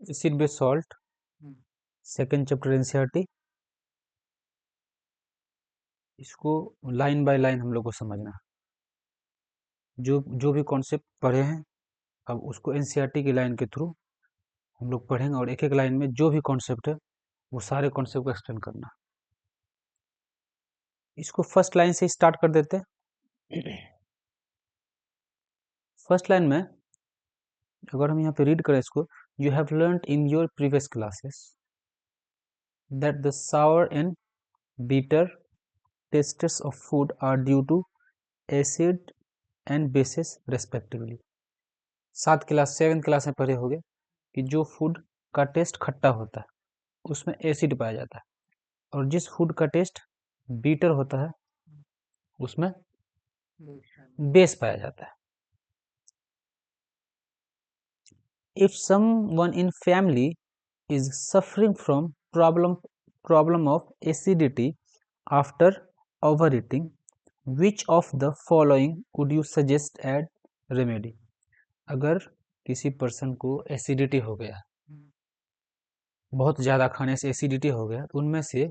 Acid base salt, second chapter NCERT. इसको line by line हम लोग को समझना है। जो जो भी कॉन्सेप्ट पढ़े हैं अब उसको एनसीईआरटी की लाइन के थ्रू हम लोग पढ़ेंगे और एक एक लाइन में जो भी कॉन्सेप्ट है वो सारे कॉन्सेप्ट को एक्सप्लेन करना। इसको फर्स्ट लाइन से स्टार्ट कर देते हैं। फर्स्ट लाइन में अगर हम यहाँ पे रीड करें इसको, you have learned in your previous classes that the sour and bitter tastes of food are due to acid and bases respectively। 7th class में पढ़े होंगे कि जो फूड का टेस्ट खट्टा होता है उसमें एसिड पाया जाता है और जिस फूड का टेस्ट बीटर होता है उसमें बेस पाया जाता है। If someone in family is suffering from problem of acidity after overeating, which of the following would you suggest as remedy? अगर किसी पर्सन को एसिडिटी हो गया, बहुत ज़्यादा खाने से एसिडिटी हो गया, तो उनमें से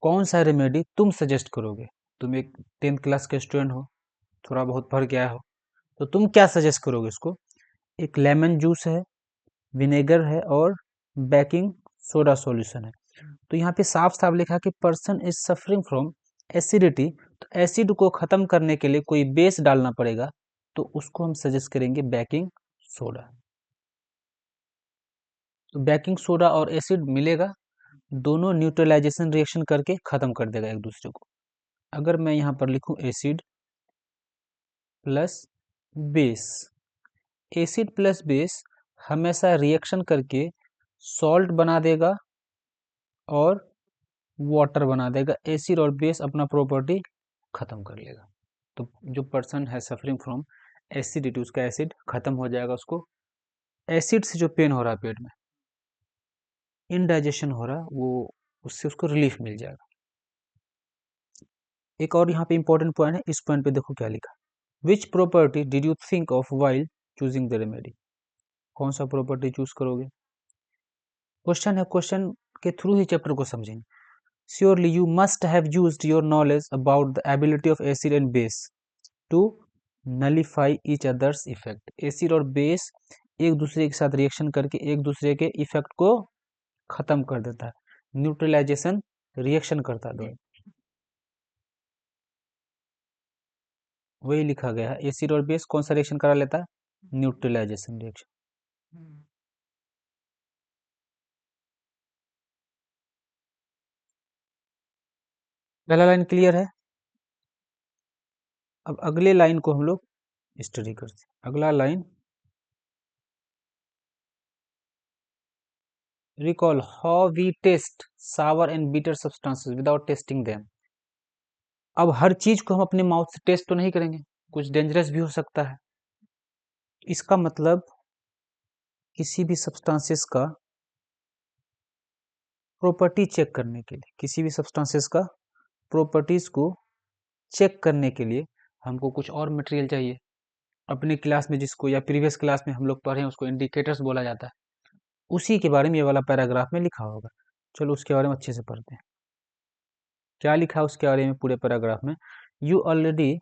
कौन सा रेमेडी तुम सजेस्ट करोगे? तुम एक 10th क्लास के स्टूडेंट हो, थोड़ा बहुत पढ़ के आए हो, तो तुम क्या सजेस्ट करोगे उसको? एक लेमन जूस है, विनेगर है और बेकिंग सोडा सॉल्यूशन है। तो यहाँ पे साफ साफ लिखा कि person is suffering from acidity, तो एसिड को खत्म करने के लिए कोई बेस डालना पड़ेगा, तो उसको हम सजेस्ट करेंगे बेकिंग सोडा। तो बेकिंग सोडा और एसिड मिलेगा, दोनों न्यूट्रलाइजेशन रिएक्शन करके खत्म कर देगा एक दूसरे को। अगर मैं यहाँ पर लिखूँ acid plus base, acid plus base हमेशा रिएक्शन करके सॉल्ट बना देगा और वाटर बना देगा। एसिड और बेस अपना प्रॉपर्टी खत्म कर लेगा। तो जो पर्सन है सफरिंग फ्रॉम एसिडिटी, उसका एसिड खत्म हो जाएगा, उसको एसिड से जो पेन हो रहा है पेट में, इनडाइजेशन हो रहा है, वो उससे उसको रिलीफ मिल जाएगा। एक और यहाँ पे इंपॉर्टेंट पॉइंट है, इस पॉइंट पे देखो क्या लिखा, which property did you think of while choosing the remedy? कौन सा प्रॉपर्टी चूज करोगे? क्वेश्चन है, क्वेश्चन के थ्रू ही चैप्टर को समझेंगे। Surely you must have used your knowledge about the ability of acid and base to nullify each other's effect। Acid और base एक दूसरे के साथ रिएक्शन करके एक दूसरे के इफेक्ट को खत्म कर देता है, न्यूट्रलाइजेशन रिएक्शन करता है दोनों। वही लिखा गया है, एसिड और बेस कौन सा रिएक्शन करा लेता है? Neutralization reaction. पहला लाइन क्लियर है। अब अगले लाइन को हम लोग स्टडी करते हैं। अगला line, recall how we test sour and bitter substances without testing them। अब हर चीज को हम अपने माउथ से टेस्ट तो नहीं करेंगे, कुछ डेंजरस भी हो सकता है। इसका मतलब किसी भी सब्सटेंसेस का प्रॉपर्टी चेक करने के लिए, किसी भी सब्सटेंसेस का प्रॉपर्टीज को चेक करने के लिए हमको कुछ और मटेरियल चाहिए। अपनी क्लास में जिसको या प्रीवियस क्लास में हम लोग पढ़े हैं उसको इंडिकेटर्स बोला जाता है, उसी के बारे में ये वाला पैराग्राफ में लिखा होगा। चलो उसके बारे में अच्छे से पढ़ते हैं। क्या लिखा है उसके बारे में पूरे पैराग्राफ में? You already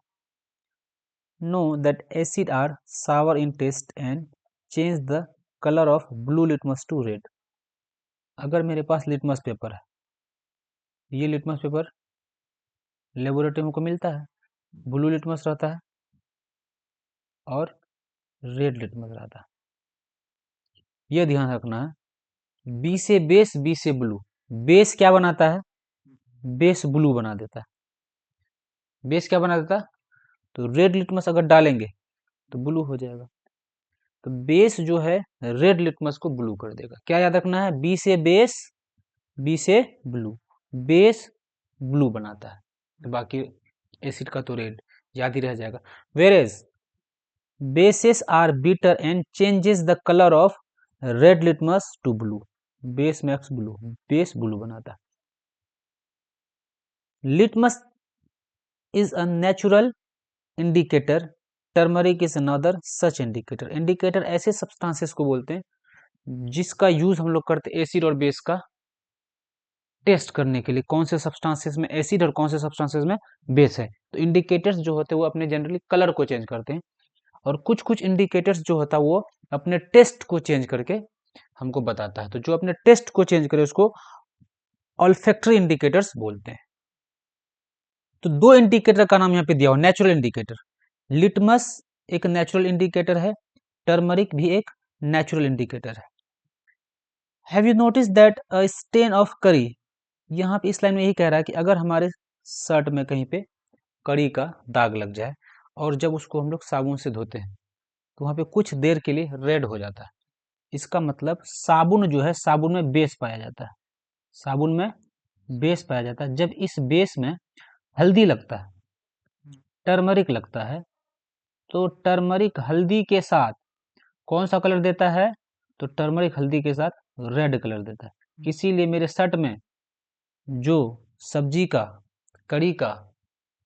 know that acid are sour in taste and change the color of blue litmus to red। अगर मेरे पास लिटमस पेपर है, ये लिटमस पेपर लेबोरेटरी में को मिलता है, ब्लू लिटमस रहता है और रेड लिटमस रहता है। ये ध्यान रखना है, बी से बेस, बी से ब्लू। बेस क्या बनाता है? बेस ब्लू बना देता है। बेस क्या बना देता है? तो रेड लिटमस अगर डालेंगे तो ब्लू हो जाएगा। तो बेस जो है रेड लिटमस को ब्लू कर देगा। क्या याद रखना है? बी से बेस, बी से ब्लू, बेस ब्लू बनाता है, तो बाकी एसिड का तो रेड याद ही रह जाएगा। वेरेज bases are bitter and changes the colour of red litmus to blue. Base makes blue, base blue बनाता है। Litmus is a natural indicator, turmeric is another such indicator. Indicator ऐसे सब्सटेंसेस को बोलते हैं जिसका यूज हम लोग करते एसिड और बेस का टेस्ट करने के लिए, कौन से सब्सटेंसेस में एसिड और कौन से सब्सटेंसेस में बेस है। तो इंडिकेटर्स जो होते हैं वो अपने जनरली कलर को चेंज करते हैं, और कुछ कुछ इंडिकेटर्स जो होता है वो अपने टेस्ट को चेंज करके हमको बताता है। तो जो अपने टेस्ट को चेंज करे उसको ऑल्फैक्टरी इंडिकेटर्स बोलते हैं। तो दो इंडिकेटर का नाम यहाँ पे दिया हुआ, नेचुरल इंडिकेटर। लिटमस एक नेचुरल इंडिकेटर है, टर्मरिक भी एक नेचुरल इंडिकेटर है। Have you notice that a stain of curry, यहाँ पे इस लाइन में यही कह रहा है कि अगर हमारे शर्ट में कहीं पे कड़ी का दाग लग जाए और जब उसको हम लोग साबुन से धोते हैं तो वहाँ पे कुछ देर के लिए रेड हो जाता है। इसका मतलब साबुन जो है, साबुन में बेस पाया जाता है, साबुन में बेस पाया जाता है। जब इस बेस में हल्दी लगता है, टर्मरिक लगता है, तो टर्मरिक हल्दी के साथ कौन सा कलर देता है, तो टर्मरिक हल्दी के साथ रेड कलर देता है। इसीलिए मेरे शर्ट में जो सब्जी का, कड़ी का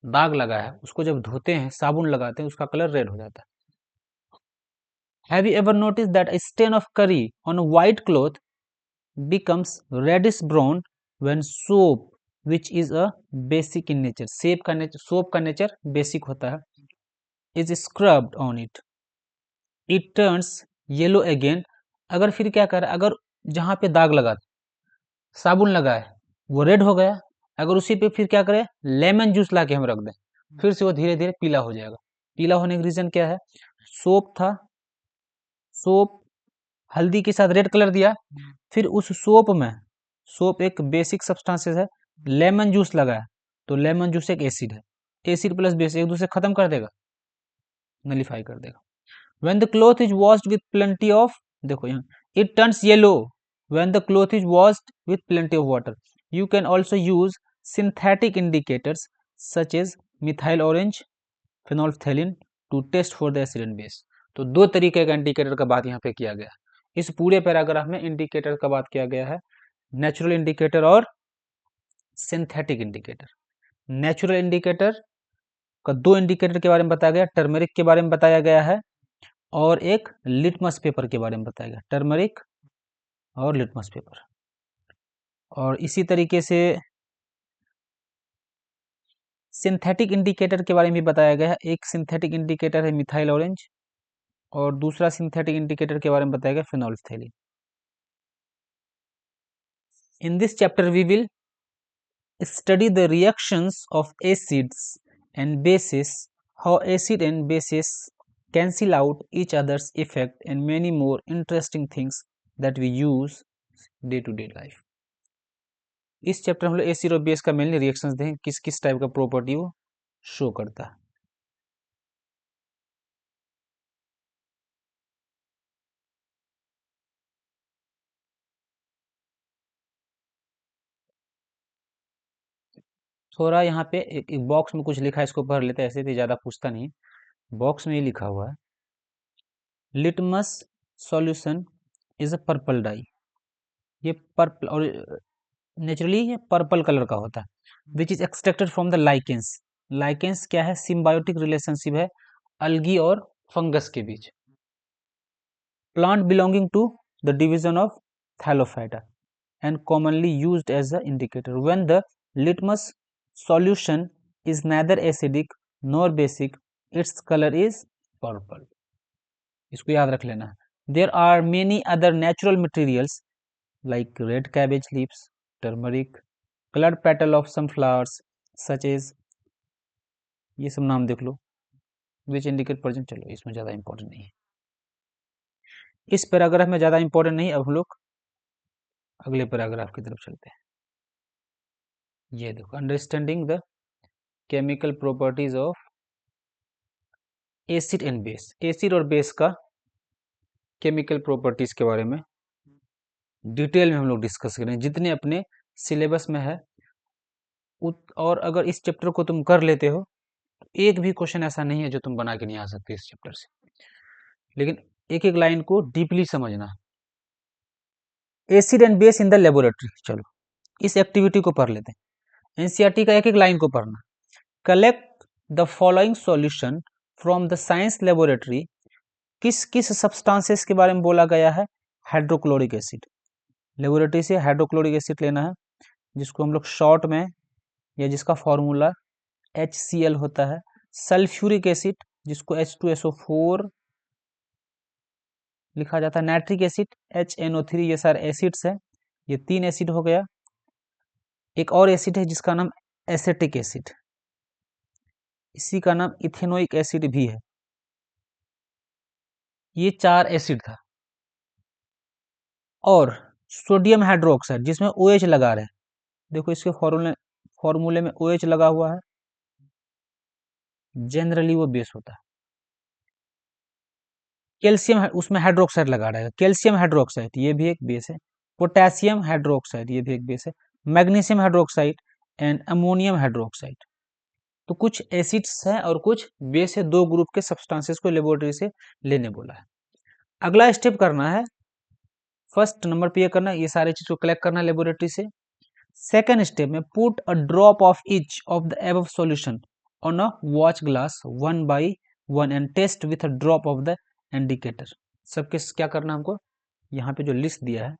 दाग लगा है उसको जब धोते हैं, साबुन लगाते हैं, उसका कलर रेड हो जाता है। Have you ever notice that a stain of curry on a white cloth becomes reddish brown when soap which is a basic in nature, soap का नेचर बेसिक होता है, is scrubbed on it, it turns yellow again। अगर फिर क्या कर, अगर जहां पे दाग लगा साबुन लगा है वो रेड हो गया, अगर उसी पे फिर क्या करें, लेमन जूस ला के हम रख दें, फिर से वो धीरे धीरे पीला हो जाएगा। पीला होने का रीजन क्या है, सोप था, सोप हल्दी के साथ रेड कलर दिया, फिर उस सोप में, सोप एक बेसिक सब्सटेंसेस है, लेमन जूस लगा है, तो लेमन जूस एक एसिड है, एसिड प्लस बेस एक दूसरे खत्म कर देगा, नलीफाई कर देगा। When the cloth is washed with plenty of, देखो यहाँ, it turns yellow when the cloth is washed with plenty of water. You can also use synthetic indicators such as methyl orange, phenolphthalein to test for the acid and base. तो दो तरीके का indicator का बात यहाँ पे किया गया। इस पूरे पैराग्राफ में इंडिकेटर का बात किया गया है, नेचुरल इंडिकेटर और सिंथेटिक इंडिकेटर। नेचुरल इंडिकेटर का दो इंडिकेटर के बारे में बताया गया, टर्मरिक के बारे में बताया गया है और एक लिटमस पेपर के बारे में बताया गया, टर्मरिक और लिटमस पेपर। और इसी तरीके से सिंथेटिक इंडिकेटर के बारे में भी बताया गया है। एक सिंथेटिक इंडिकेटर है मिथाइल ऑरेंज और दूसरा सिंथेटिक इंडिकेटर के बारे में बताया गया फिनोल्फ्थेलिन। In this chapter we will study the reactions of acids and bases, how acid and bases cancel out each other's effect, and many more interesting things that we use day to day life। इस chapter में हम लोग acid और base का mainly reactions देखें, किस किस type का प्रॉपर्टी वो शो करता है। थोड़ा यहाँ पे एक बॉक्स में कुछ लिखा है, इसको पढ़ लेते हैं, ऐसे तो ज़्यादा पूछता नहीं। बॉक्स में ये लिखा हुआ है, litmus solution is a purple dye. ये पर्पल और नेचुरली ये पर्पल कलर का होता है, which is extracted from the lichens. Lichens क्या है, सिम्बायोटिक रिलेशनशिप है अलगी और फंगस के बीच। Plant belonging to the division of thallophyta and commonly used as an indicator when the litmus solution is neither acidic nor basic, its color is purple। इसको याद रख लेना। There are many other natural materials like red cabbage leaves, turmeric, colored petal of some flowers such as, ये सब नाम देख लो, which indicate present। चलो इसमें ज़्यादा इंपॉर्टेंट नहीं है, इस पैराग्राफ में ज़्यादा इंपॉर्टेंट नहीं। अब हम लोग अगले पैराग्राफ की तरफ चलते हैं। ये देखो, understanding the chemical properties of acid and base. Acid और बेस का केमिकल प्रॉपर्टीज के बारे में डिटेल में हम लोग डिस्कस करें, जितने अपने सिलेबस में है। और अगर इस चैप्टर को तुम कर लेते हो तो एक भी क्वेश्चन ऐसा नहीं है जो तुम बना के नहीं आ सकते इस चैप्टर से, लेकिन एक एक लाइन को डीपली समझना। Acid and base in the laboratory, चलो इस एक्टिविटी को पढ़ लेते हैं। एनसीईआरटी का एक एक लाइन को पढ़ना। Collect the following solution from the science laboratory. किस किस सब्सटेंसेस के बारे में बोला गया है, हाइड्रोक्लोरिक एसिड। लेबोरेटरी से हाइड्रोक्लोरिक एसिड लेना है, जिसको हम लोग शॉर्ट में या जिसका फॉर्मूला HCl होता है। सल्फ्यूरिक एसिड, जिसको H2SO4 लिखा जाता है। नाइट्रिक एसिड HNO3, ये सारे एसिड्स हैं। ये 3 एसिड हो गया। एक और एसिड है जिसका नाम एसेटिक एसिड, इसी का नाम इथेनोइक एसिड भी है। ये 4 एसिड था। और सोडियम हाइड्रोक्साइड, जिसमें OH लगा रहे हैं, देखो इसके फॉर्मूले में OH लगा हुआ है, जनरली वो बेस होता है। कैल्शियम उसमें हाइड्रोक्साइड लगा रहेगा, कैल्शियम हाइड्रोक्साइड ये भी एक बेस है। पोटेशियम हाइड्रोक्साइड ये भी एक बेस है। Magnesium hydroxide and ammonium hydroxide. तो कुछ एसिड्स हैं और कुछ बेस है। 2 ग्रुप के सब्सटेंसेस को लेबोरेटरी से लेने बोला है। अगला स्टेप करना है, फर्स्ट नंबर पे ये करना है, ये सारे चीज को कलेक्ट करना है लेबोरेटरी से। सेकेंड स्टेप में put a drop of each of the above solution on a watch glass 1 by 1 and test with a drop of the indicator. सबके क्या करना है हमको, यहाँ पे जो लिस्ट दिया है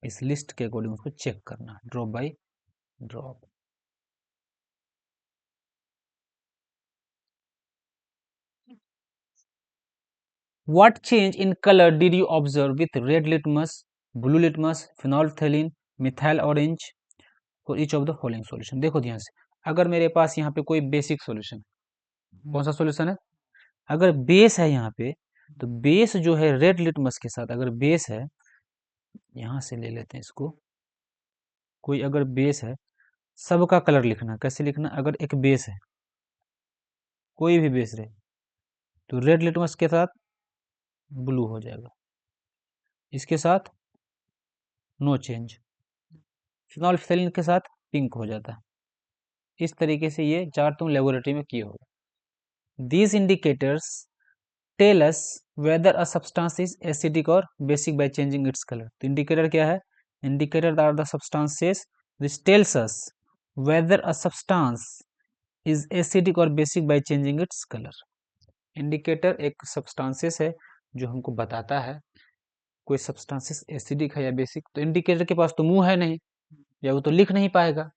इस लिस्ट के अकॉर्डिंग उसको चेक करना है, drop by drop. What change in color did you observe with red litmus, blue litmus, phenolphthalein, methyl orange for each of the following solution? देखो ध्यान से, अगर मेरे पास यहाँ पे कोई बेसिक सॉल्यूशन, कौन सा सॉल्यूशन है, अगर बेस है यहाँ पे, तो बेस जो है रेड लिटमस के साथ अगर बेस है, यहाँ से ले लेते हैं इसको, कोई अगर बेस है, सबका कलर लिखना। कैसे लिखना, अगर एक बेस है, कोई भी बेस रहे, तो रेड लिटमस के साथ ब्लू हो जाएगा, इसके साथ नो चेंज, फिनोल्फथालीन के साथ पिंक हो जाता है। इस तरीके से ये चार्ट तुम लेबोरेटरी में किए होगा। These indicators tell us whether a substance is acidic or basic by changing its color. तो इंडिकेटर क्या है, indicator are the substances which tells us whether a substance is acidic or basic by changing its color. Indicator एक substances है जो हमको बताता है कोई substances acidic है या basic। तो इंडिकेटर के पास तो मुंह है नहीं, या वो तो लिख नहीं पाएगा।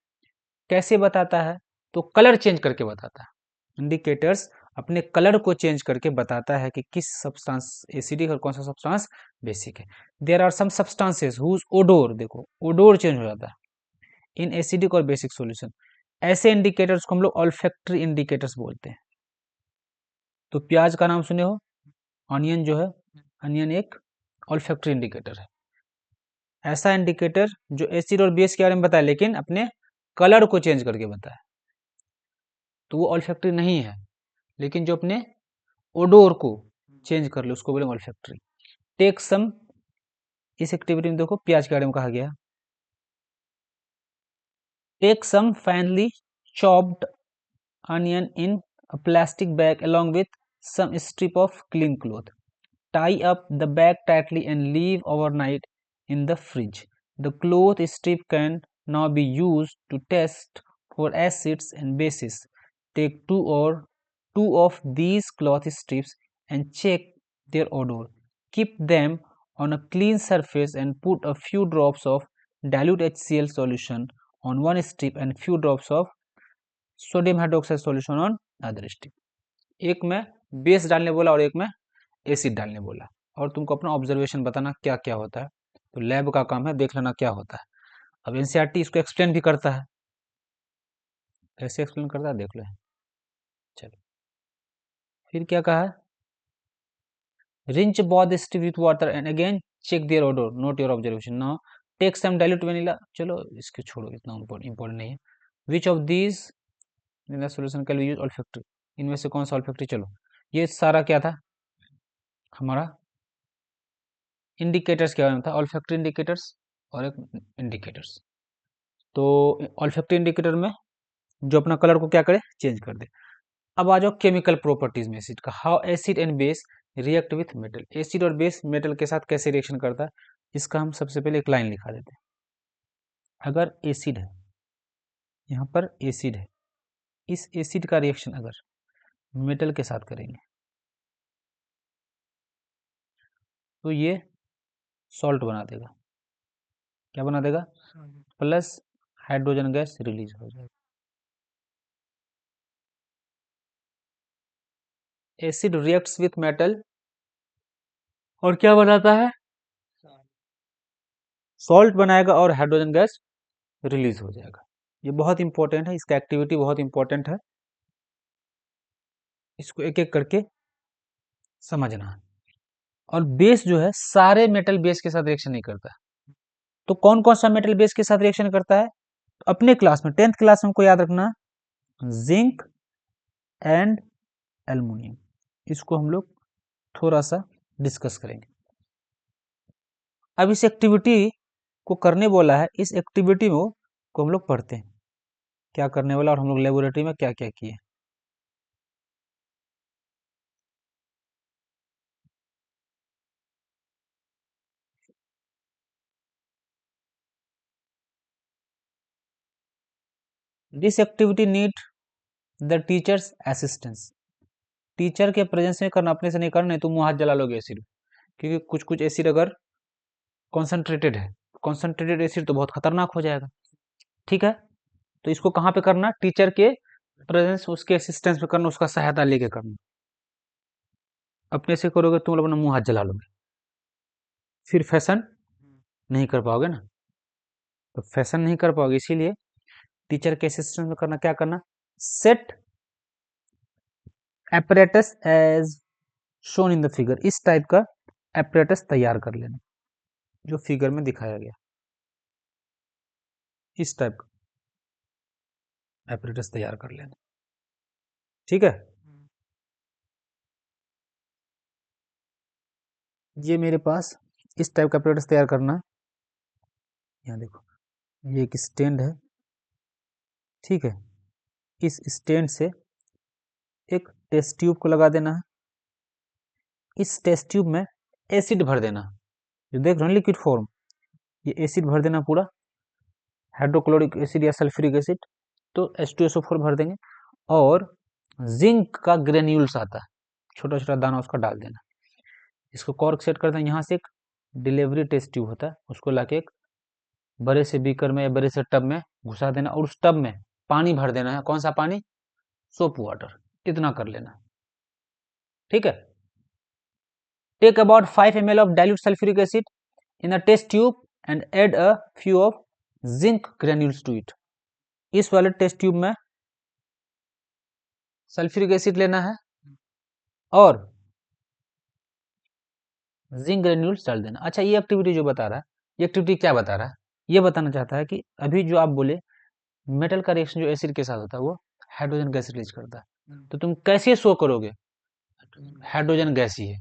कैसे बताता है, तो कलर चेंज करके बताता है। इंडिकेटर्स अपने कलर को चेंज करके बताता है कि किस सब्सटेंस एसिडिक और कौन सा सब्सटेंस बेसिक है। There are some substances whose odour, देखो ओडोर चेंज हो जाता है इन एसिडिक और बेसिक सॉल्यूशन। ऐसे इंडिकेटर्स को हम लोग ऑल्फैक्टरी इंडिकेटर्स बोलते हैं। तो प्याज का नाम सुने हो, ऑनियन जो है, ऑनियन एक ऑल्फैक्टरी इंडिकेटर है। ऐसा इंडिकेटर जो एसिड और बेस के बारे में बताए लेकिन अपने कलर को चेंज करके बताए, तो वो ऑल्फैक्टरी नहीं है। लेकिन जो अपने ओडोर को चेंज कर ले उसको बोलेंगे ऑल्फैक्टरी। टेक सम, इस एक्टिविटी में देखो प्याज के बारे में कहा गया, take some finely chopped onion in a plastic bag along with some strip of clean cloth. Tie up the bag tightly and leave overnight in the fridge. The cloth strip can now be used to test for acids and bases. Take two of these cloth strips and check their odor. Keep them on a clean surface and put a few drops of dilute HCl solution on one strip and few drops of sodium hydroxide solution on other stick. एक में base डालने बोला और एक में acid डालने बोला, और तुमको अपना ऑब्जर्वेशन बताना क्या क्या होता है। तो लैब का काम है देख लेना क्या होता है। अब एनसीईआरटी इसको एक्सप्लेन भी करता है, कैसे एक्सप्लेन करता है देख लो। चलो फिर क्या कहा है, wrench both the strip with water and again check their odor, note your observation. Now take some dilute vanilla, चलो इसको छोड़ो, इतना इम्पोर्टेंट नहीं है। Which of these solution can be use olfactory, इनमें से कौन सा ऑल्फैक्टरी। चलो ये सारा क्या था हमारा, इंडिकेटर्स के बारे में था, ऑल्फैक्टरी इंडिकेटर्स और एक इंडिकेटर्स। तो ऑल्फैक्टरी इंडिकेटर में जो अपना कलर को क्या करे, चेंज कर दे। अब आ जाओ केमिकल प्रॉपर्टीज में एसिड का, how acid and base react with metal. Acid और बेस मेटल के साथ कैसे रिएक्शन करता है, इसका हम सबसे पहले एक लाइन लिखा देते हैं। अगर एसिड है, यहाँ पर एसिड है, इस एसिड का रिएक्शन अगर मेटल के साथ करेंगे तो ये सॉल्ट बना देगा। क्या बना देगा? प्लस हाइड्रोजन गैस रिलीज हो जाएगा। एसिड रिएक्ट्स विथ मेटल और क्या बनाता है? सॉल्ट बनाएगा और हाइड्रोजन गैस रिलीज हो जाएगा। ये बहुत इंपॉर्टेंट है, इसका एक्टिविटी बहुत इंपॉर्टेंट है, इसको एक एक करके समझना है। और बेस जो है सारे मेटल बेस के साथ रिएक्शन नहीं करता है। तो कौन कौन सा मेटल बेस के साथ रिएक्शन करता है? अपने क्लास में 10th क्लास में हमको याद रखना, जिंक एंड एल्युमिनियम, इसको हम लोग थोड़ा सा डिस्कस करेंगे। अब इस एक्टिविटी को करने बोला है, इस एक्टिविटी में को हम लोग पढ़ते हैं क्या करने वाला और हम लोग लेबोरेटरी में क्या क्या किए। This activity need the teachers assistance, teacher के प्रेजेंस में करना, अपने से नहीं करना, नहीं तो मुंह हाथ जला लोगे एसिड, क्योंकि कुछ कुछ एसिड अगर कॉन्सेंट्रेटेड है, कॉन्सेंट्रेटेड एसिड तो बहुत खतरनाक हो जाएगा। ठीक है, तो इसको कहाँ पे करना? टीचर के प्रेजेंस, उसके असिस्टेंस में करना, उसका सहायता लेके करना। अपने से करोगे तुम लोग अपना मुंह हाथ जला लोगे, फिर फैशन नहीं कर पाओगे ना, तो फैशन नहीं कर पाओगे, इसीलिए टीचर के असिस्टेंस में करना। क्या करना? Set apparatus as shown in the figure, इस टाइप का एपरेटस तैयार कर लेना जो फिगर में दिखाया गया, इस टाइप का एपरेटस तैयार कर लेना। ठीक है, ये मेरे पास इस टाइप का एपरेटस तैयार करना है। यहाँ देखो, ये एक स्टैंड है, ठीक है, इस स्टैंड से एक टेस्ट ट्यूब को लगा देना है, इस टेस्ट ट्यूब में एसिड भर देना, जो देख रहे हो लिक्विड फॉर्म, ये एसिड भर देना पूरा, हाइड्रोक्लोरिक एसिड या सल्फ्यूरिक एसिड, तो H2SO4 भर देंगे, और जिंक का ग्रेन्यूल्स आता है, छोटा छोटा दाना, उसका डाल देना। इसको कॉर्क सेट करते हैं, यहाँ से एक डिलीवरी टेस्ट ट्यूब होता है, उसको लाके एक बड़े से बीकर में या बड़े से टब में घुसा देना, और उस टब में पानी भर देना है। कौन सा पानी? सोप वाटर, इतना कर लेना। ठीक है, take about 5 ml of dilute sulfuric acid in a test tube and add a few of zinc granules to it। इस वाले टेस्ट ट्यूब में सल्फ्यूरिक एसिड लेना है और जिंक ग्रेन्यूल्स डाल देना। अच्छा, ये एक्टिविटी जो बता रहा है, ये एक्टिविटी क्या बता रहा है? ये बताना चाहता है कि अभी जो आप बोले मेटल का रिएक्शन जो एसिड के साथ होता है वो हाइड्रोजन गैस रिलीज करता है, तो तुम कैसे शो करोगे हाइड्रोजन गैस ही है?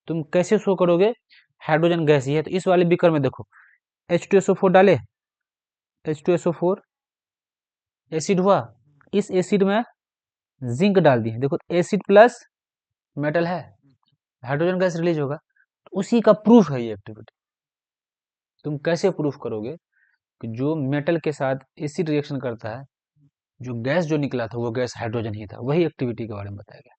तुम कैसे शो करोगे हाइड्रोजन गैस ही है? तो इस वाले बीकर में देखो, H2SO4 डाले, H2SO4 एसिड हुआ, इस एसिड में जिंक डाल दिए, देखो एसिड प्लस मेटल है, हाइड्रोजन गैस रिलीज होगा, तो उसी का प्रूफ है ये एक्टिविटी। तुम कैसे प्रूफ करोगे कि जो मेटल के साथ एसिड रिएक्शन करता है, जो गैस जो निकला था वो गैस हाइड्रोजन ही था, वही एक्टिविटी के बारे में बताया गया।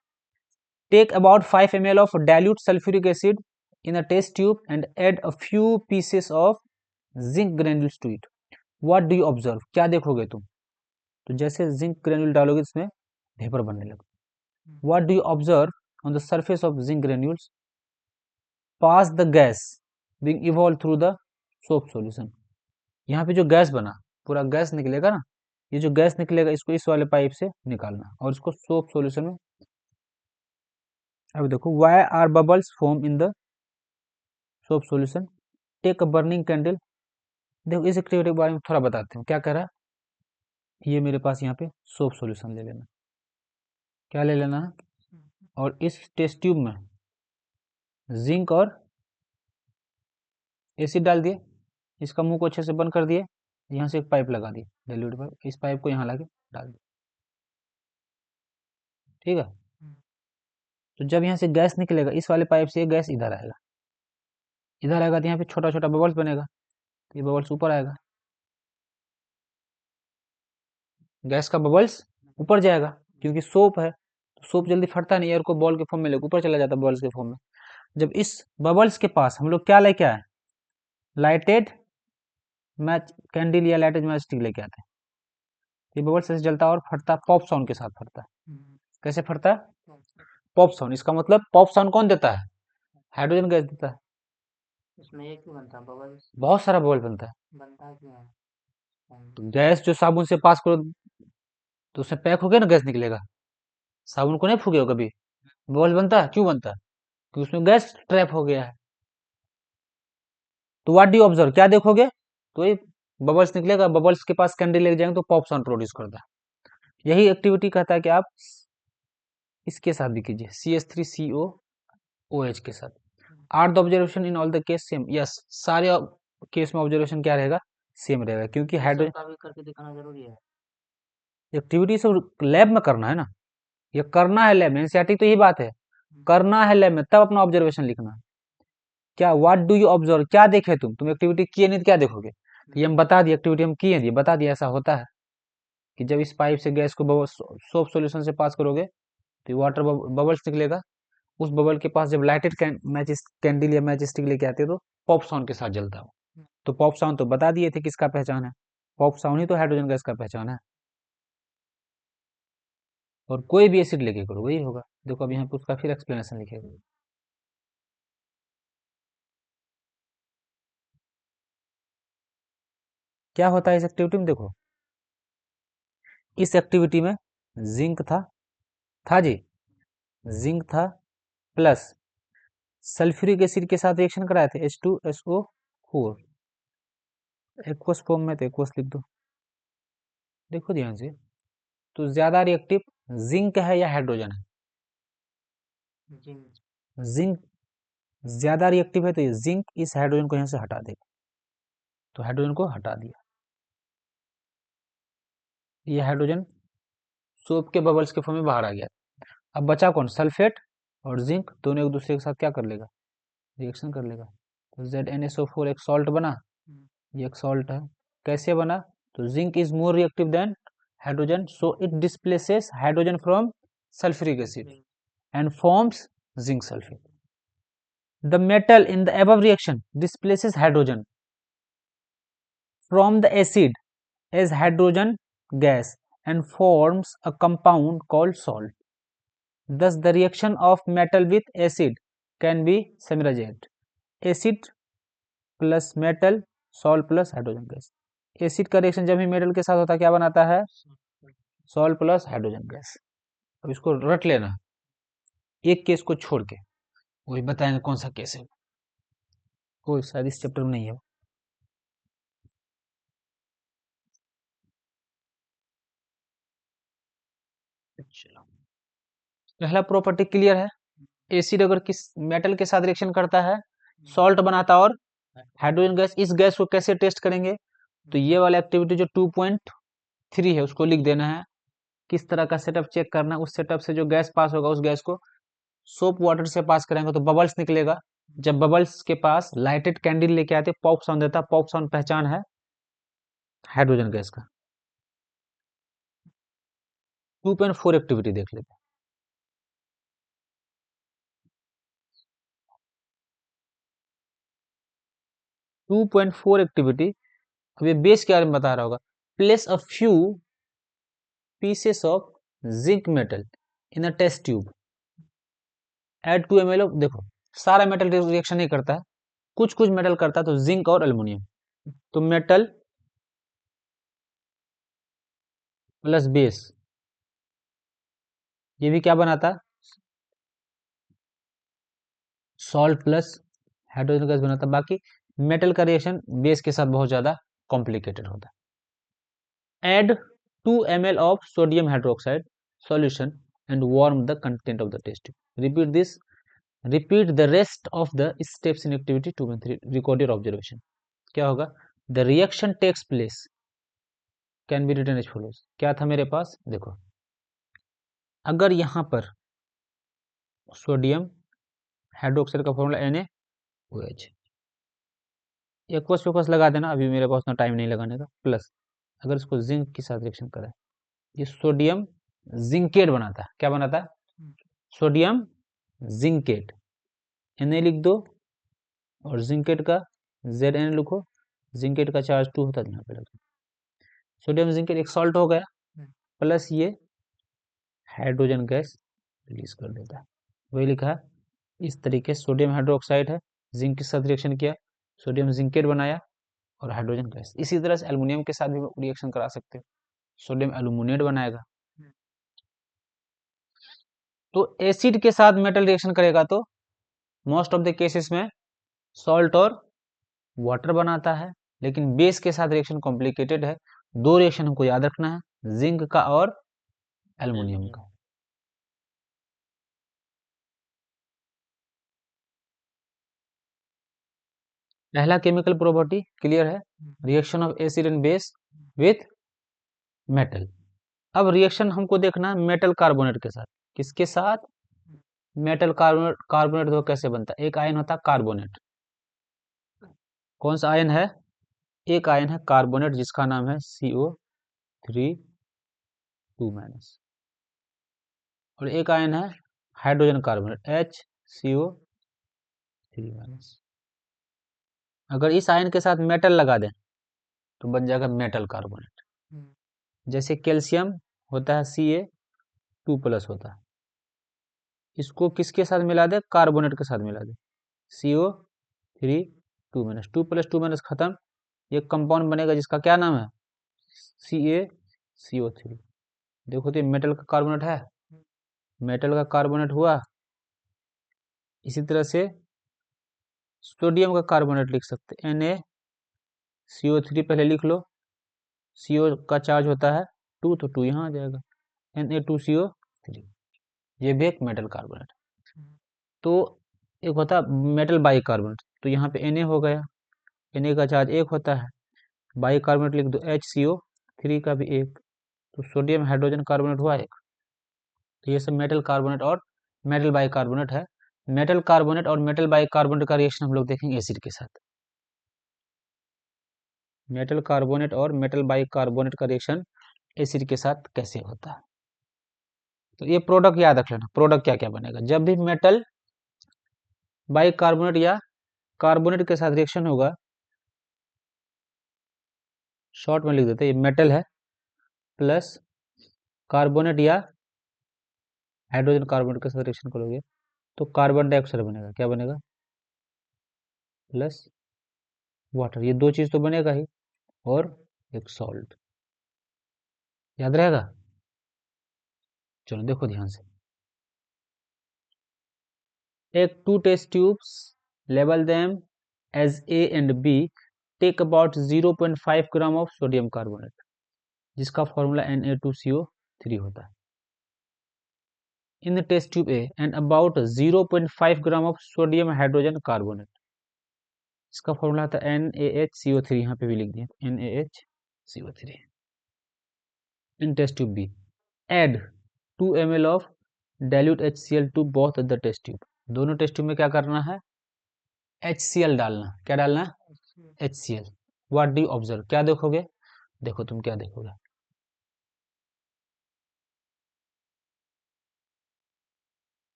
Take about 5 ml of dilute sulfuric acid in a test tube and add a few pieces of zinc granules to it। what do you observe? क्या देखोगे तुम? तो जैसे जिंक ग्रेन्यूल डालोगे इसमें वेपर बनने लगेगा। what do you observe on the surface of zinc granules pass the gas being evolved through the soap solution। यहाँ पे जो गैस बना, पूरा गैस निकलेगा ना, ये जो गैस निकलेगा इसको इस वाले पाइप से निकालना और इसको सोप सॉल्यूशन में। अब देखो, why are bubbles form in the soap solution, take a burning candle. देखो, इस एक्टिविटी के बारे में थोड़ा बताते हैं, क्या कह रहा है, ये मेरे पास यहाँ पे सोप सॉल्यूशन ले लेना, क्या ले लेना है, और इस टेस्ट ट्यूब में जिंक और एसिड डाल दिए, इसका मुंह को अच्छे से बंद कर दिए, यहाँ से एक पाइप लगा दिए डाइल्यूट पाइप, इस पाइप को यहाँ लाके डाल दिए। ठीक है, तो जब यहाँ से गैस निकलेगा इस वाले पाइप से, गैस इधर आएगा, इधर आएगा तो यहाँ पे छोटा छोटा बबल्स बनेगा, तो ये बबल्स ऊपर आएगा, गैस का बबल्स ऊपर जाएगा, क्योंकि सोप है, तो सोप जल्दी फटता नहीं, एयर को बॉल के फॉर्म में लेकर ऊपर चला जाता है, बबल्स के फॉर्म में। जब इस बबल्स के पास हम लोग क्या लेके आए, लाइटेड मैच कैंडल या लाइटेड मैच स्टिक लेके आते हैं। ये बबल्स ऐसे जलता है और फटता, पॉप साउंड के साथ फटता है। कैसे फटता है? Pop sound. इसका मतलब पॉप साउंड कौन देता है? हाइड्रोजन गैस देता है। इसमें ये क्यों बनता है बबल्स? बहुत सारा बबल बनता है। बनता क्यों है? तो गैस जो साबुन से पास करो तो उससे पैक हो गया ना, गैस निकलेगा। साबुन को नहीं फूके हो कभी, बबल बनता है। क्यों बनता है? क्योंकि उसमें गैस ट्रैप हो गया है। तो व्हाट डू यू ऑब्जर्व, क्या देखोगे? तो ये बबल्स निकलेगा, बबल्स के पास कैंडल लेके जाएंगे तो पॉप साउंड प्रोड्यूस करता है। यही एक्टिविटी कहता है कि आप इसके साथ भी कीजिए, CH3CO OH के साथ। Are the observation in all the case same, yes, सारे केस में ऑब्जर्वेशन क्या रहेगा? सेम रहेगा, क्योंकि हाइड्रोजन का भी करके दिखाना जरूरी है। एक्टिविटी सब लैब में करना है ना, ये करना है लैब में। एनसीईआरटी तो यही बात है, करना है लैब में, तब अपना ऑब्जर्वेशन लिखना। क्या व्हाट डू यू ऑब्जर्व, क्या देखे तुम एक्टिविटी किए नहीं तो क्या देखोगे? तो ये हम बता दिए, एक्टिविटी हम किए, बता दिया ऐसा होता है कि जब इस पाइप से गैस को सोप सॉल्यूशन से पास करोगे तो वाटर बबल्स निकलेगा। उस बबल के पास जब लाइटेड मैच कैंडल या मैच स्टिक लेके आते हो तो पॉप साउंड के साथ जलता हो। तो पॉप साउंड तो बता दिए थे किसका पहचान है, पॉप साउंड ही तो हाइड्रोजन गैस का पहचान है। और कोई भी एसिड लेके करो वही होगा। देखो अब यहाँ पे उसका फिर एक्सप्लेनेशन लिखेगा। क्या होता है इस एक्टिविटी में? देखो इस एक्टिविटी में जिंक था जी, जिंक था प्लस सल्फ्यूरिक एसिड के साथ रिएक्शन कराए थे, H2SO4। एक्वस फॉर्म में तो एक्वस लिख दो। देखो ध्यान से, तो ज्यादा रिएक्टिव जिंक है या हाइड्रोजन है? जिंक ज्यादा रिएक्टिव है, तो ये जिंक इस हाइड्रोजन को यहाँ से हटा देगा। तो हाइड्रोजन को हटा दिया, ये हाइड्रोजन सोप के बबल्स के फॉर्म में बाहर आ गया। अब बचा कौन? सल्फेट और जिंक, दोनों एक दूसरे के साथ क्या कर लेगा? रिएक्शन कर लेगा। तो ZnSO4 एक सॉल्ट बना, ये एक सॉल्ट है। कैसे बना? तो zinc is more reactive than hydrogen, so it displaces hydrogen from sulphuric acid and forms zinc sulfate. The metal in the above reaction displaces hydrogen from the acid as hydrogen gas and forms a compound called salt. Thus, the reaction of metal with acid can be summarized: acid plus metal, salt plus hydrogen gas. Acid का reaction जब भी metal के साथ होता है क्या बनाता है? Salt plus hydrogen gas. अब इसको रट लेना, एक केस को छोड़ के, वही बताएंगे कौन सा केस है, कोई शायद इस चैप्टर में नहीं है। चलो, पहला प्रॉपर्टी क्लियर है। एसिड अगर किस मेटल के साथ रिएक्शन करता है, सॉल्ट बनाता और हाइड्रोजन गैस, इस गैस को कैसे टेस्ट करेंगे? तो ये वाला एक्टिविटी जो 2.3 है उसको लिख देना है। किस तरह का सेटअप चेक करना है? उस सेटअप से जो गैस पास होगा उस गैस को सोप वाटर से पास करेंगे तो बबल्स निकलेगा। जब बबल्स के पास लाइटेड कैंडल लेके आते पॉप साउंड देता, पॉप साउंड पहचान है हाइड्रोजन गैस का। 2.4 एक्टिविटी देख लेते हैं। 2.4 एक्टिविटी, अब ये बेस के बारे में बता रहा होगा। Place a few pieces of zinc metal in a test tube, add 2 ml of, देखो सारा मेटल रिएक्शन नहीं करता है, कुछ कुछ मेटल करता है, तो जिंक और एल्युमिनियम। तो मेटल प्लस बेस, ये भी क्या बनाता? सॉल्ट प्लस हाइड्रोजन गैस बनाता। बाकी मेटल का रिएक्शन बेस के साथ बहुत ज्यादा कॉम्प्लिकेटेड होता है। Add 2 ml of sodium hydroxide solution and warm the content of the test tube. Repeat this, repeat the rest of the steps in activity 2.3, record your observation. क्या होगा? The reaction takes place can be written as follows. क्या था मेरे पास? देखो अगर यहां पर सोडियम हाइड्रोक्साइड का फॉर्मूला NaOH, एक्वस लगा देना, अभी मेरे पास उतना टाइम नहीं लगाने का। प्लस अगर इसको जिंक के साथ रिएक्शन करें, ये सोडियम जिंकेट बनाता है। क्या बनाता है? Sodium zincate. Na लिख दो और जिंकेट का Zn लिखो, जिंकेट का चार्ज 2 होता है, यहाँ पे लगता है। सोडियम जिंकेट एक सॉल्ट हो गया, प्लस ये हाइड्रोजन गैस रिलीज कर देता है, वही लिखा है। इस तरीके से सोडियम हाइड्रोक्साइड है, जिंक के साथ रिएक्शन किया, सोडियम जिंकेट बनाया और हाइड्रोजन गैस। इसी तरह से एल्युमिनियम के साथ भी रिएक्शन करा सकते हो, सोडियम एल्यूमिनेट बनाएगा। तो एसिड के साथ मेटल रिएक्शन करेगा तो मोस्ट ऑफ द केसेस में सॉल्ट और वाटर बनाता है, लेकिन बेस के साथ रिएक्शन कॉम्प्लिकेटेड है। दो रिएक्शन हमको याद रखना है, जिंक का और एल्युमिनियम का। पहला केमिकल प्रॉपर्टी क्लियर है, reaction of acid and base with metal. अब रिएक्शन हमको देखना है मेटल कार्बोनेट के साथ। किसके साथ? Metal carbonate. कार्बोनेट देखो कैसे बनता है, एक आयन होता है कार्बोनेट। कौन सा आयन है? एक आयन है कार्बोनेट जिसका नाम है CO3 2-, और एक आयन है हाइड्रोजन कार्बोनेट HCO3-। अगर इस आयन के साथ मेटल लगा दें तो बन जाएगा मेटल कार्बोनेट। जैसे कैल्शियम होता है Ca2+ होता है, इसको किसके साथ मिला दे? कार्बोनेट के साथ मिला दे, CO3 2-, 2+2- खत्म, ये कंपाउंड बनेगा जिसका क्या नाम है? CaCO3। देखो तो ये मेटल का कार्बोनेट है, मेटल का कार्बोनेट हुआ। इसी तरह से सोडियम का कार्बोनेट लिख सकते, Na CO3 पहले लिख लो, CO का चार्ज होता है 2, तो 2 यहाँ आ जाएगा, Na2CO3। ये भी एक मेटल कार्बोनेट। तो एक होता है मेटल बाइकार्बोनेट, तो यहाँ पे Na हो गया, Na का चार्ज 1 होता है, बाइकार्बोनेट लिख दो HCO3 का भी 1, तो सोडियम हाइड्रोजन कार्बोनेट हुआ 1। तो ये सब मेटल कार्बोनेट और मेटल बाइकार्बोनेट है। मेटल कार्बोनेट और मेटल बाइकार्बोनेट का रिएक्शन हम लोग देखेंगे एसिड के साथ। मेटल कार्बोनेट और मेटल बाइकार्बोनेट का रिएक्शन एसिड के साथ कैसे होता है। तो ये प्रोडक्ट याद रख लेना, प्रोडक्ट क्या क्या बनेगा जब भी मेटल बाइकार्बोनेट या कार्बोनेट के साथ रिएक्शन होगा। शॉर्ट में लिख देते हैं, ये मेटल है प्लस कार्बोनेट या हाइड्रोजन कार्बोनेट के साथ रिएक्शन करोगे तो कार्बन डाइऑक्साइड बनेगा। क्या बनेगा? प्लस वाटर, ये दो चीज तो बनेगा ही, और एक सॉल्ट। याद रहेगा? चलो देखो ध्यान से, एक 2 test tubes, label them as A and B, take about 0.5 gram of sodium carbonate, जिसका फॉर्मूला Na2CO3 होता है। In the test tube A and about 0.5 gram of sodium hydrogen carbonate, इसका फॉर्मूला था NaHCO3, यहाँ पे भी लिख दिया NaHCO3। In test tube B add 2 ml of dilute HCl to both the test tube. दोनों टेस्ट ट्यूब में क्या करना है? HCl डालना। क्या डालना? HCl। What do you observe? क्या देखोगे? देखो तुम क्या देखोगे,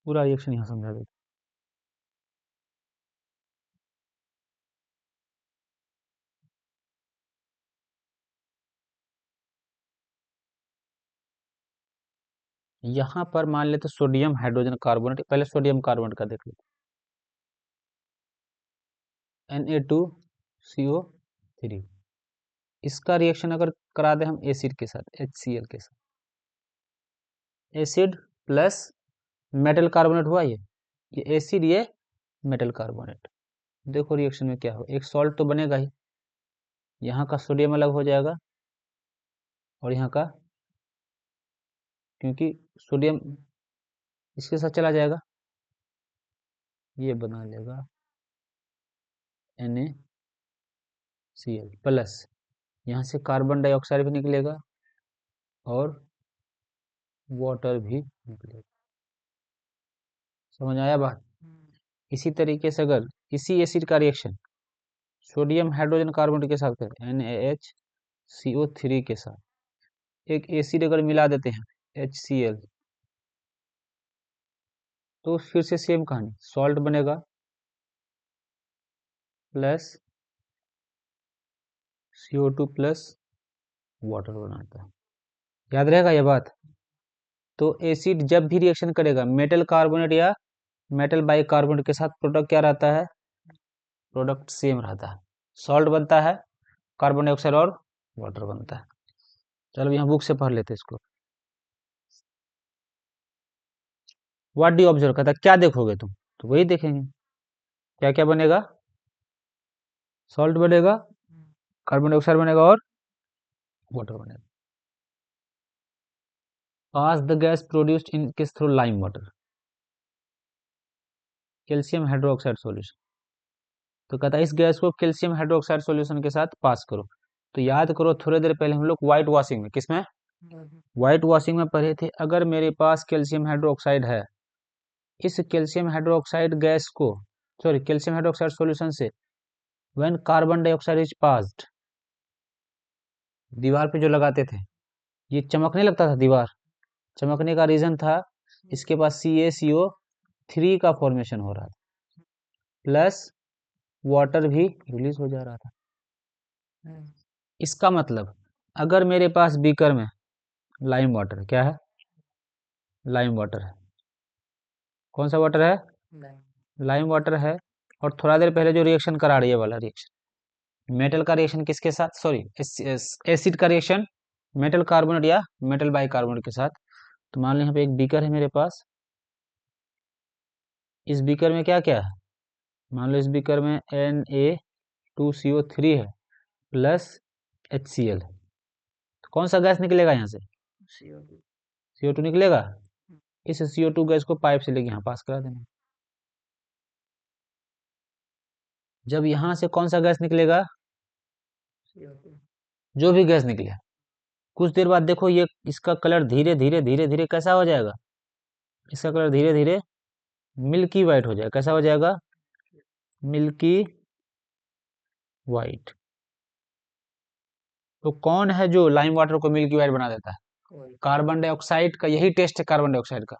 पूरा रिएक्शन यहाँ समझा देता। यहाँ पर मान लेते सोडियम हाइड्रोजन कार्बोनेट, पहले सोडियम कार्बोनेट का देख लेते, Na2CO3। इसका रिएक्शन अगर करा दे हम एसिड के साथ, HCl के साथ, एसिड प्लस मेटल कार्बोनेट हुआ, ये एसिड, ये मेटल कार्बोनेट। देखो रिएक्शन में क्या हो, एक सॉल्ट तो बनेगा ही, यहाँ का सोडियम अलग हो जाएगा और यहाँ का, क्योंकि सोडियम इसके साथ चला जाएगा, ये बना लेगा NaCl प्लस, यहाँ से कार्बन डाइऑक्साइड भी निकलेगा और वाटर भी निकलेगा। समझ आया बात? इसी तरीके से अगर इसी एसिड का रिएक्शन सोडियम हाइड्रोजन कार्बोनेट के साथ करें NaHCO3 के साथ, एक एसिड अगर मिला देते हैं HCl, तो फिर से सेम कहानी, सॉल्ट बनेगा प्लस CO2 प्लस वाटर बनाता है। याद रहेगा ये बात। तो एसिड जब भी रिएक्शन करेगा मेटल कार्बोनेट या मेटल बाइकार्बोनेट के साथ, प्रोडक्ट क्या रहता है? प्रोडक्ट सेम रहता है। सॉल्ट बनता है, कार्बन डाइऑक्साइड और वाटर बनता है। चलो यहाँ बुक से पढ़ लेते हैं इसको। व्हाट डू ऑब्जर्व, कहता है क्या देखोगे तुम? तो वही देखेंगे, क्या क्या बनेगा? सॉल्ट बनेगा, कार्बन डाइऑक्साइड बनेगा और वाटर बनेगा। पास द गैस प्रोड्यूस्ड इन किस through lime water, calcium hydroxide solution. तो कहता है इस गैस को कैल्शियम हाइड्रोक्साइड सॉल्यूशन के साथ पास करो। तो याद करो थोड़ी देर पहले हम लोग व्हाइट वॉशिंग में, किसमें? व्हाइट वॉशिंग में पढ़े थे, अगर मेरे पास कैल्शियम हाइड्रोक्साइड है, इस कैल्शियम हाइड्रोक्साइड गैस को, सॉरी कैल्शियम हाइड्रोक्साइड सॉल्यूशन से when carbon dioxide is passed, दीवार पे जो लगाते थे ये चमकने लगता था दीवार। चमकने का रीजन था इसके पास CaCO3 का फॉर्मेशन हो रहा था, प्लस वाटर भी रिलीज हो जा रहा था। इसका मतलब अगर मेरे पास बीकर में लाइम वाटर, क्या है? लाइम वाटर है। कौन सा वाटर है? लाइम वाटर है। और थोड़ा देर पहले जो रिएक्शन करा रही है वाला रिएक्शन, मेटल का रिएक्शन किसके साथ, सॉरी एसिड का रिएक्शन मेटल कार्बोनेट या मेटल बाइकार्बोनेट के साथ। तो मान लो यहाँ पे एक बीकर है मेरे पास, इस बीकर में क्या क्या है? मान लो इस बीकर में Na2CO3 है प्लस HCl है। तो कौन सा गैस निकलेगा यहाँ से? CO2 निकलेगा। इस CO2 गैस को पाइप से लेके यहाँ पास करा देना। जब यहाँ से कौन सा गैस निकलेगा? जो भी गैस निकले, कुछ देर बाद देखो ये इसका कलर धीरे धीरे धीरे धीरे कैसा हो जाएगा? इसका कलर धीरे धीरे मिल्की वाइट हो जाएगा। कैसा हो जाएगा? Milky white. तो कौन है जो लाइम वाटर को मिल्की वाइट बना देता है? कार्बन डाइऑक्साइड का। यही टेस्ट है कार्बन डाइऑक्साइड का।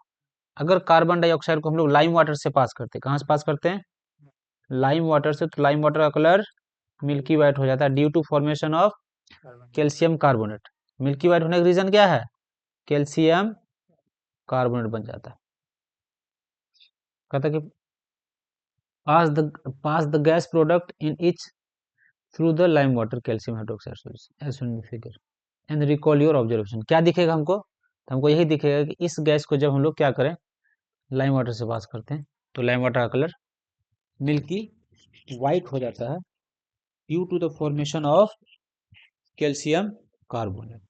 अगर कार्बन डाइऑक्साइड को हम लोग लाइम वाटर से पास करते हैं, कहाँ से पास करते हैं? लाइम वाटर से। तो लाइम वाटर का कलर मिल्की वाइट हो जाता है due to formation of calcium carbonate. Milky white होने का रीजन क्या है? कैल्शियम कार्बोनेट बन जाता है। कहता कि pass the gas product in each through the lime water calcium hydroxide solution as shown in figure and recall your observation. क्या दिखेगा हमको? तो हमको यही दिखेगा कि इस गैस को जब हम लोग क्या करें, लाइम वाटर से पास करते हैं, तो लाइम वाटर का कलर मिल्की वाइट हो जाता है due to the formation of calcium carbonate.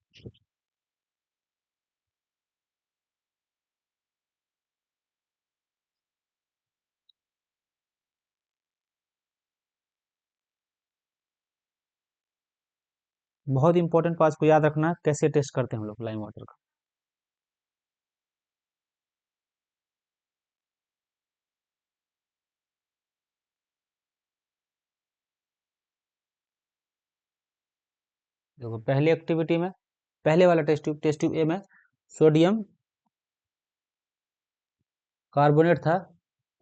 बहुत इंपॉर्टेंट पार्ट को याद रखना, कैसे टेस्ट करते हैं हम लोग लाइम वाटर का। देखो पहली एक्टिविटी में, पहले वाला टेस्ट ट्यूब ए में सोडियम कार्बोनेट था,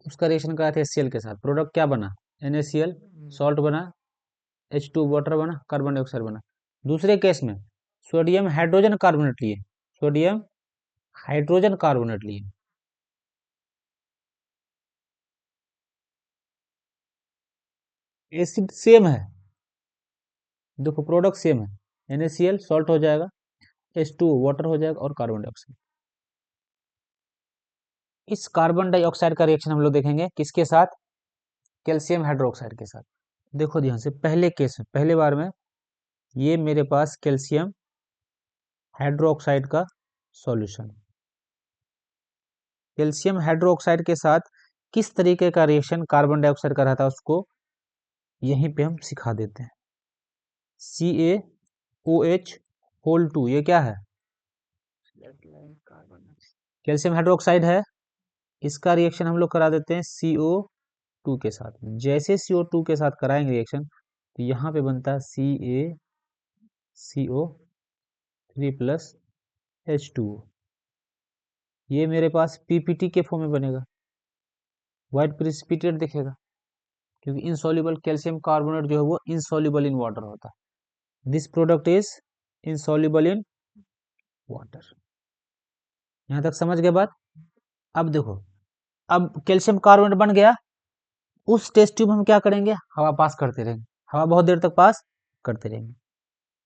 उसका रिएक्शन करा था HCl के साथ, प्रोडक्ट क्या बना? NaCl, सॉल्ट बना, H2 वाटर बना, कार्बन डाइऑक्साइड बना। दूसरे केस में सोडियम हाइड्रोजन कार्बोनेट लिए, सोडियम हाइड्रोजन कार्बोनेट लिए, एसिड सेम है, देखो प्रोडक्ट सेम है, NaCl सॉल्ट हो जाएगा, H2 वाटर हो जाएगा और कार्बन डाइऑक्साइड। इस कार्बन डाइऑक्साइड का रिएक्शन हम लोग देखेंगे किसके साथ? कैल्शियम हाइड्रोक्साइड के साथ। देखो ध्यान से, पहले केस में, पहले बार में ये मेरे पास कैल्शियम हाइड्रोक्साइड का सॉल्यूशन, कैल्शियम हाइड्रोक्साइड के साथ किस तरीके का रिएक्शन कार्बन डाइऑक्साइड का रहता है उसको यहीं पे हम सिखा देते हैं। CaOH होल 2, ये क्या है? कैल्शियम हाइड्रोक्साइड है, इसका रिएक्शन हम लोग करा देते हैं CO2 के साथ। जैसे CO2 के साथ कराएंगे रिएक्शन, तो यहाँ पे बनता है CaCO3 प्लस H2O। ये मेरे पास PPT के फॉर्म में बनेगा, व्हाइट प्रिसिपिटेट दिखेगा, क्योंकि इनसॉल्युबल कैल्शियम कार्बोनेट जो है वो इनसॉल्युबल इन वाटर होता है। This product is insoluble in water. यहाँ तक समझ गए बात। अब देखो, अब कैल्शियम कार्बोनेट बन गया, उस टेस्ट ट्यूब में हम क्या करेंगे, हवा पास करते रहेंगे, हवा बहुत देर तक पास करते रहेंगे।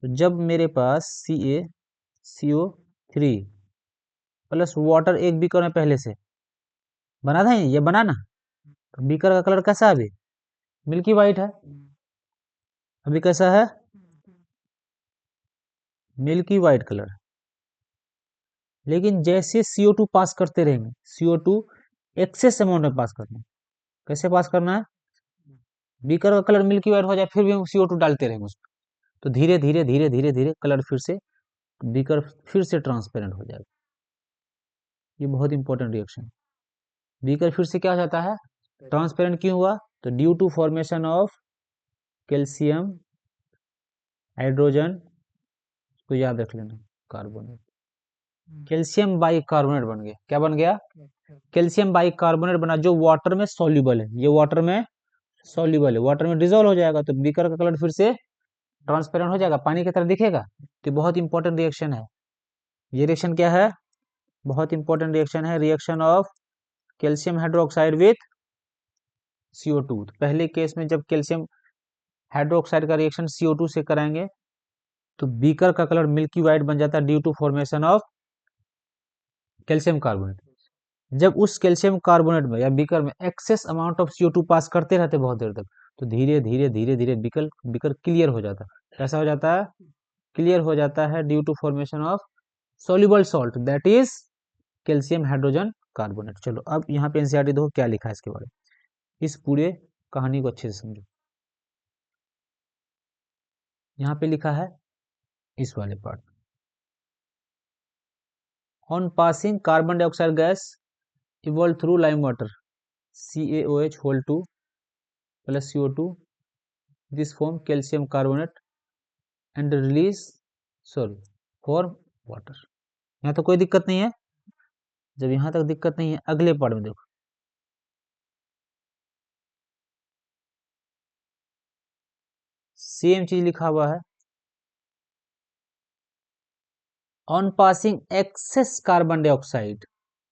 तो जब मेरे पास CaCO3 प्लस वाटर एक बीकर में पहले से बना था, ये बना ना, तो बीकर का कलर कैसा है, अभी मिल्की वाइट है, अभी कैसा है, मिल्की वाइट कलर। लेकिन जैसे CO2 पास करते रहेंगे, CO2 एक्सेस अमाउंट में पास करना है, कैसे पास करना है, बीकर का कलर मिल्की वाइट हो जाए फिर भी हम CO2 डालते रहेंगे उसमें, तो धीरे धीरे धीरे धीरे धीरे कलर फिर से, बीकर फिर से ट्रांसपेरेंट हो जाएगा। ये बहुत इंपॉर्टेंट रिएक्शन। बीकर फिर से क्या हो जाता है, ट्रांसपेरेंट क्यों हुआ, तो due to formation of calcium hydrogen, को याद रख लेना, कार्बोनेट, कैल्शियम बाइकार्बोनेट बन गया। क्या बन गया, कैल्शियम बाइकार्बोनेट बना, जो वाटर में सॉल्युबल है, ये वाटर में सॉल्युबल है, वाटर में डिजोल्व हो जाएगा, तो बीकर का कलर फिर से ट्रांसपेरेंट हो जाएगा, पानी की तरह दिखेगा। तो बहुत इंपॉर्टेंट रिएक्शन है। ये रिएक्शन क्या है, बहुत इंपॉर्टेंट रिएक्शन है, reaction of calcium hydroxide with CO2। पहले केस में जब कैल्शियम हाइड्रोक्साइड का रिएक्शन CO2 से कराएंगे तो बीकर का कलर मिल्की वाइट बन जाता है due to formation of calcium carbonate. जब उस कैल्शियम कार्बोनेट में या बीकर में एक्सेस अमाउंट ऑफ CO2 पास करते रहते बहुत देर तक, तो धीरे धीरे धीरे धीरे बीकर बीकर क्लियर हो जाता है। कैसा हो जाता है, क्लियर हो जाता है due to formation of soluble salt, that is calcium hydrogen carbonate. चलो अब यहाँ पे एनसीईआरटी देखो क्या लिखा है इसके बारे में, इस पूरे कहानी को अच्छे से समझो। यहाँ पे लिखा है इस वाले part, on passing carbon dioxide gas evolve through lime water CaOH whole 2 plus CO2, this form calcium carbonate and release sorry form water. यहाँ तो कोई दिक्कत नहीं है। जब यहाँ तक दिक्कत नहीं है, अगले पार्ट में देखो, सेम चीज लिखा हुआ है, on passing excess carbon dioxide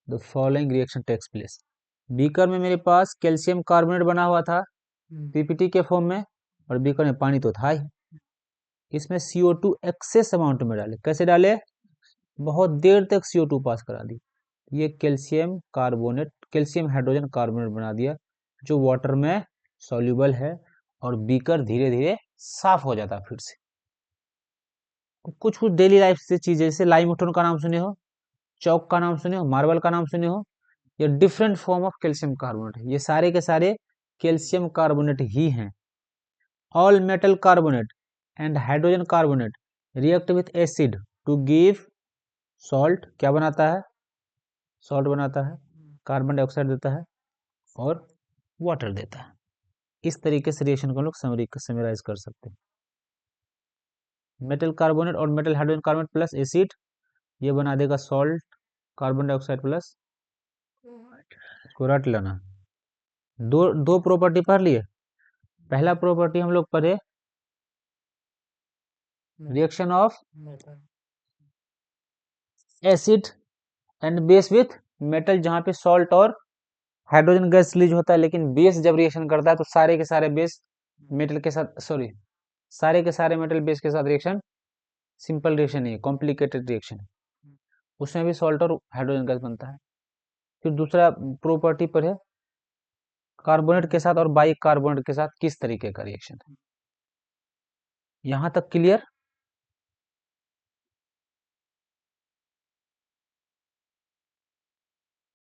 the following reaction takes place. Beaker में मेरे पास कैल्शियम कार्बोनेट बना हुआ था पीपीटी के फॉर्म में, और बीकर में पानी तो था ही, इसमें CO2 एक्सेस अमाउंट में डाले, कैसे डाले, बहुत देर तक CO2 पास करा दी, ये calcium carbonate, calcium hydrogen carbonate बना दिया, जो वाटर में सॉल्युबल है, और बीकर धीरे धीरे साफ हो जाता फिर से। कुछ कुछ डेली लाइफ से चीजें, जैसे लाइमस्टोन का नाम सुने हो, चौक का नाम सुने हो, मार्बल का नाम सुने हो, ये different form of calcium carbonate है, ये सारे के सारे कैल्शियम कार्बोनेट ही हैं। All metal carbonate and hydrogen carbonate react with acid to give salt, क्या बनाता है, सॉल्ट बनाता है, कार्बन डाइऑक्साइड देता है और वाटर देता है। इस तरीके से रिएक्शन को हम लोग समराइज कर सकते हैं। मेटल कार्बोनेट और metal hydrogen carbonate plus acid, ये बना देगा सॉल्ट, कार्बन डाइऑक्साइड प्लस, इसको रट लेना। दो दो प्रॉपर्टी पढ़ लिए। पहला प्रॉपर्टी हम लोग पढ़े reaction of acid and base with metal, जहाँ पे सॉल्ट और हाइड्रोजन गैस रिलीज होता है, लेकिन बेस जब रिएक्शन करता है तो सारे के सारे बेस मेटल के साथ, सॉरी, सारे के सारे मेटल बेस के साथ रिएक्शन सिंपल रिएक्शन नहीं है, कॉम्प्लिकेटेड रिएक्शन है, उसमें भी सॉल्ट और हाइड्रोजन गैस बनता है। फिर दूसरा प्रॉपर्टी पर है कार्बोनेट के साथ और बाइकार्बोनेट के साथ किस तरीके का रिएक्शन है। यहाँ तक क्लियर।